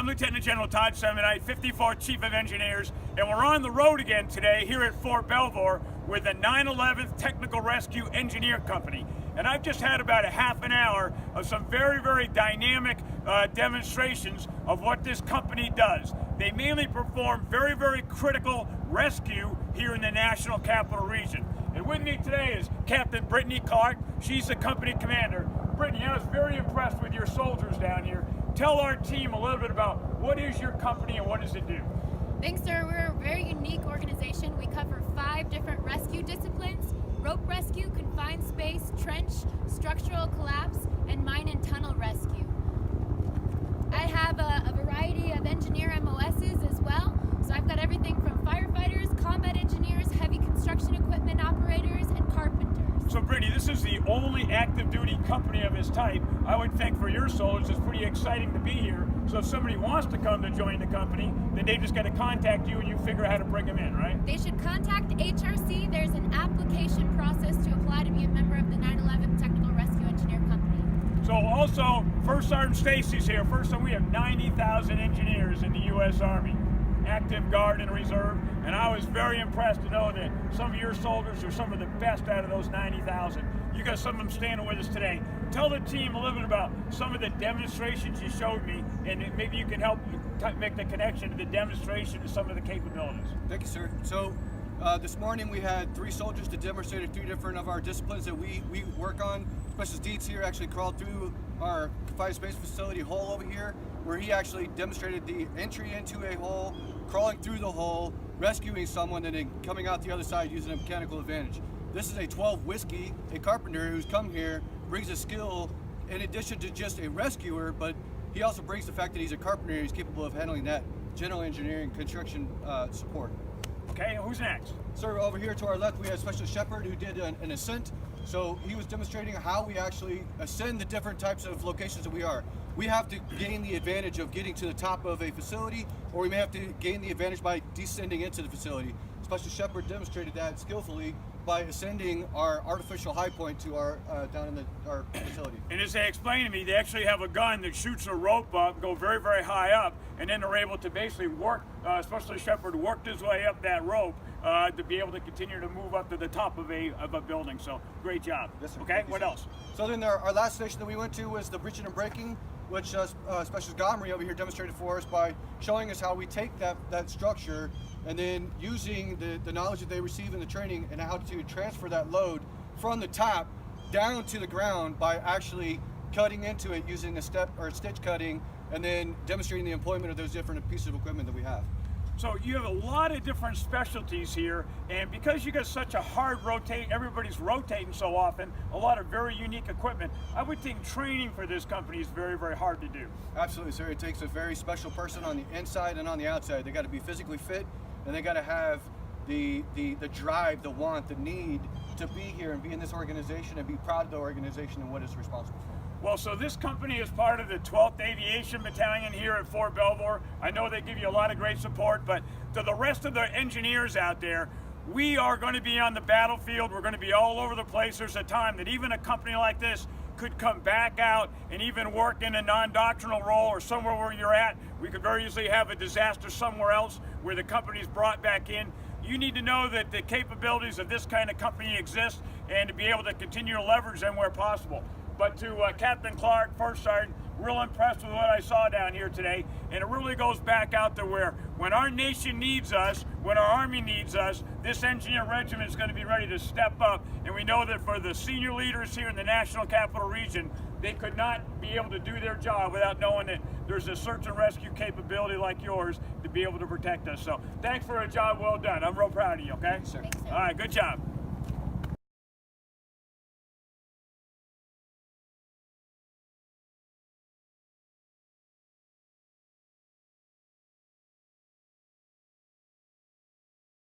I'm Lieutenant General Todd Semonite, 54th Chief of Engineers, and we're on the road again today here at Fort Belvoir with the 911th Technical Rescue Engineer Company. And I've just had about a half an hour of some very dynamic demonstrations of what this company does. They mainly perform very critical rescue here in the National Capital Region. And with me today is Captain Brittany Clark. She's the company commander. Brittany, I was very impressed with your soldiers down here. Tell our team a little bit about what is your company and what does it do? Thanks, sir. We're a very unique organization. We cover 5 different rescue disciplines: rope rescue, confined space, trench, structural collapse, and mine and tunnel rescue. I have a variety of engineer MOSs as well. So I've got everything from firefighters, combat engineers, heavy construction equipment operators, and carpenters. So Brittany, this is the only active duty company of its type. I would think for your soldiers it's pretty exciting to be here. So if somebody wants to come to join the company, then they just got to contact you and you figure out how to bring them in, right? They should contact HRC. There's an application process to apply to be a member of the 911 Technical Rescue Engineer Company. So also, First Sergeant Stacy's here. First Sergeant, we have 90,000 engineers in the U.S. Army, active guard and reserve, and I was very impressed to know that some of your soldiers are some of the best out of those 90,000. You got some of them standing with us today. Tell the team a little bit about some of the demonstrations you showed me, and maybe you can help make the connection to the demonstration to some of the capabilities. Thank you, sir. So this morning we had 3 soldiers that demonstrated 3 different of our disciplines that we work on. Specialist Deeds here actually crawled through our confined space facility hole over here, where he actually demonstrated the entry into a hole, crawling through the hole, rescuing someone, and then coming out the other side using a mechanical advantage. This is a 12 whiskey, a carpenter who's come here, brings a skill in addition to just a rescuer, but he also brings the fact that he's a carpenter and he's capable of handling that general engineering construction support. Okay, and who's next? Sir, over here to our left we have Specialist Shepard, who did an ascent. So he was demonstrating how we actually ascend the different types of locations that we are. We have to gain the advantage of getting to the top of a facility, or we may have to gain the advantage by descending into the facility. Specialist Shepard demonstrated that skillfully by ascending our artificial high point to our down in our facility. And as they explained to me, they actually have a gun that shoots a rope up, go very high up, and then they're able to basically work, Specialist Shepard worked his way up that rope to be able to continue to move up to the top of a building. So great job. Yes, sir. Okay, what else? So then our last station that we went to was the breaching and breaking, which Specialist Gomery over here demonstrated for us by showing us how we take that structure and then using the knowledge that they receive in the training and how to transfer that load from the top down to the ground by actually cutting into it using a step or stitch cutting, and then demonstrating the employment of those different pieces of equipment that we have. So you have a lot of different specialties here, and because you got such a hard rotate, everybody's rotating so often, a lot of very unique equipment, I would think training for this company is very hard to do. Absolutely, sir. It takes a very special person on the inside and on the outside. They got to be physically fit, and they got to have the drive, the want, the need to be here and be in this organization and be proud of the organization and what it's responsible for. Well, so this company is part of the 12th Aviation Battalion here at Fort Belvoir. I know they give you a lot of great support, but to the rest of the engineers out there, we are going to be on the battlefield. We're going to be all over the place. There's a time that even a company like this could come back out and even work in a non-doctrinal role or somewhere where you're at. We could very easily have a disaster somewhere else where the company's brought back in. You need to know that the capabilities of this kind of company exist and to be able to continue to leverage them where possible. But to Captain Clark, First Sergeant, real impressed with what I saw down here today. And it really goes back out to where when our nation needs us, when our Army needs us, this engineer regiment is going to be ready to step up. And we know that for the senior leaders here in the National Capital Region, they could not be able to do their job without knowing that there's a search and rescue capability like yours to be able to protect us. So thanks for a job well done. I'm real proud of you, okay? Thanks, sir. Thanks, sir. All right, good job.